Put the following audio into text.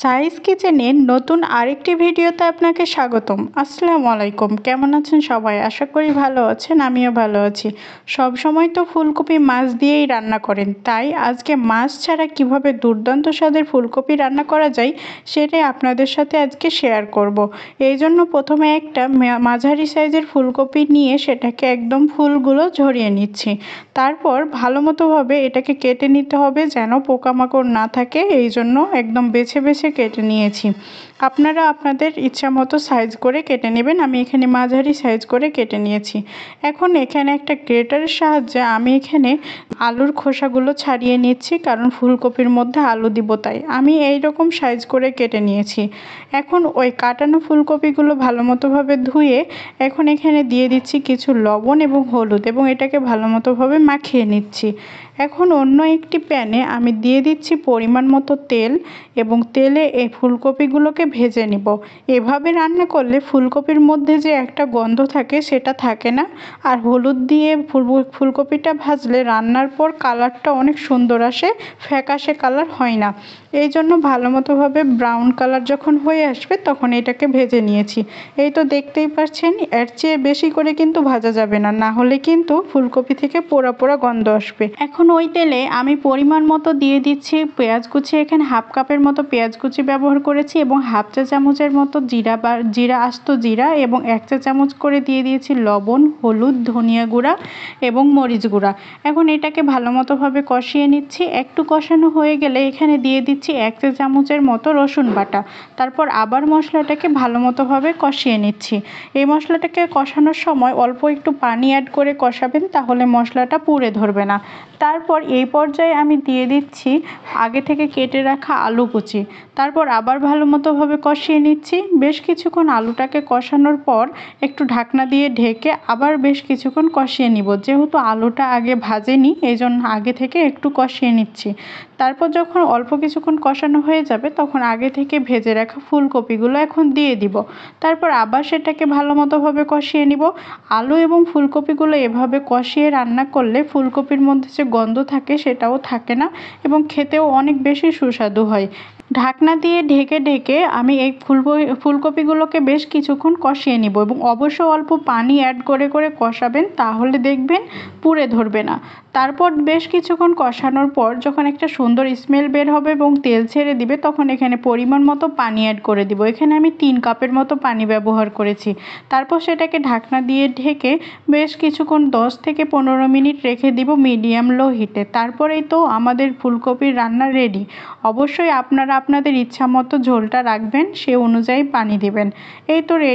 Size কিচেনের নতুন আরেকটি ভিডিওতে আপনাকে স্বাগতম। আসসালামু আলাইকুম, কেমন আছেন সবাই? আশা করি ভালো আছেন, আমিও ভালো আছি। সব সময় তো ফুলকপি মাছ দিয়েই রান্না করেন, তাই আজকে মাছ ছাড়া কিভাবে দুর্দান্ত স্বাদের ফুলকপি রান্না করা যায় সেটাই আপনাদের সাথে আজকে শেয়ার করব। এই জন্য প্রথমে একটা মাঝারি সাইজের ফুলকপি নিয়ে সেটাকে একদম ফুলগুলো ঝরিয়ে নিচ্ছি। তারপর ভালো মতোভাবে এটাকে কেটে নিতে হবে যেন পোকামাকড় না থাকে, এই জন্য একদম বেছে বেছে কেটে নিয়েছি। আপনারা আপনাদের ইচ্ছা মতো সাইজ করে কেটে নেবেন। আমি এখানে মাঝারি সাইজ করে কেটে নিয়েছি। এখন এখানে একটা গ্রেটারের সাহায্যে আমি এখানে আলুর খোসাগুলো ছাড়িয়ে নিচ্ছি, কারণ ফুলকপির মধ্যে আলু দিব, তাই আমি এই রকম সাইজ করে কেটে নিয়েছি। এখন ওই কাটানো ফুলকপিগুলো ভালো মতোভাবে ধুয়ে এখন এখানে দিয়ে দিচ্ছি কিছু লবণ এবং হলুদ, এবং এটাকে ভালো মতোভাবে মাখিয়ে নিচ্ছি। এখন অন্য একটি প্যানে আমি দিয়ে দিচ্ছি পরিমাণ মতো তেল, এবং তেলে এই ফুলকপিগুলোকে ভেজে নিব। এভাবে রান্না করলে ফুলকপির মধ্যে যে একটা গন্ধ থাকে সেটা থাকে না। আর হলুদ দিয়ে ফুলকপিটা ভাজলে রান্নার পর কালারটা অনেক সুন্দর আসে, ফ্যাকাশে কালার হয় না। এই জন্য ভালো মতোভাবে ব্রাউন কালার যখন হয়ে আসবে তখন এটাকে ভেজে নিয়েছি। এই তো দেখতেই পাচ্ছেন, এর চেয়ে বেশি করে কিন্তু ভাজা যাবে না, না হলে কিন্তু ফুলকপি থেকে পোড়া পোড়া গন্ধ আসবে। এখন ওই তেলে আমি পরিমাণ মতো দিয়ে দিচ্ছি পেঁয়াজ কুচি। এখানে হাফ কাপের মতো পেঁয়াজ কুচি ব্যবহার করেছি, এবং হাফ চা চামচের মতো আস্ত জিরা, এবং 1 চা চামচ করে দিয়ে দিয়েছি লবণ, হলুদ, ধনিয়া গুঁড়া এবং মরিচ গুঁড়া। এখন এটাকে ভালো মতোভাবে কষিয়ে নিচ্ছি। একটু কষানো হয়ে গেলে এখানে দিয়ে দিচ্ছি 1 চা চামচের মতো রসুন বাটা। তারপর আবার মশলাটাকে ভালো মতোভাবে কষিয়ে নিচ্ছি। এই মশলাটাকে কষানোর সময় অল্প একটু পানি অ্যাড করে কষাবেন, তাহলে মশলাটা পুড়ে ধরবে না। তারপর এই পর্যায়ে আমি দিয়ে দিচ্ছি আগে থেকে কেটে রাখা আলু কুচি। তারপর আবার ভালো মতোভাবে কষিয়ে নিচ্ছি। বেশ কিছুক্ষণ আলুটাকে কষানোর পর একটু ঢাকনা দিয়ে ঢেকে আবার বেশ কিছুক্ষণ কষিয়ে নিব। যেহেতু আলুটা আগে ভাজেনি, এই জন্য আগে থেকে একটু কষিয়ে নিচ্ছি। তারপর যখন অল্প কিছুক্ষণ কষানো হয়ে যাবে তখন আগে থেকে ভেজে রাখা ফুলকপিগুলো এখন দিয়ে দিব। তারপর আবার সেটাকে ভালো মতোভাবে কষিয়ে নিব। আলু এবং ফুলকপিগুলো এভাবে কষিয়ে রান্না করলে ফুলকপির মধ্যে যে গন্ধ থাকে সেটাও থাকে না, এবং খেতেও অনেক বেশি সুস্বাদু হয়। ঢাকনা দিয়ে ঢেকে ঢেকে আমি এই ফুলকপিগুলোকে বেশ কিছুক্ষণ কষিয়ে নিব, এবং অবশ্য অল্প পানি অ্যাড করে করে কষাবেন, তাহলে দেখবেন পুড়ে ধরবে না। তারপর বেশ কিছুক্ষণ কষানোর পর যখন একটা সুন্দর স্মেল বের হবে এবং তেল ছেড়ে দিবে, তখন এখানে পরিমাণ মতো পানি অ্যাড করে দিব। এখানে আমি 3 কাপের মতো পানি ব্যবহার করেছি। তারপর সেটাকে ঢাকনা দিয়ে ঢেকে বেশ কিছুক্ষণ 10 থেকে 15 মিনিট রেখে দিব মিডিয়াম লো হিটে। তারপরেই তো আমাদের ফুলকপির রান্না রেডি। অবশ্যই আপনারা আপনাদের ইচ্ছা মতো ঝোলটা রাখবেন, সে অনুযায়ী পানি দিবেন। এই তো রেডি।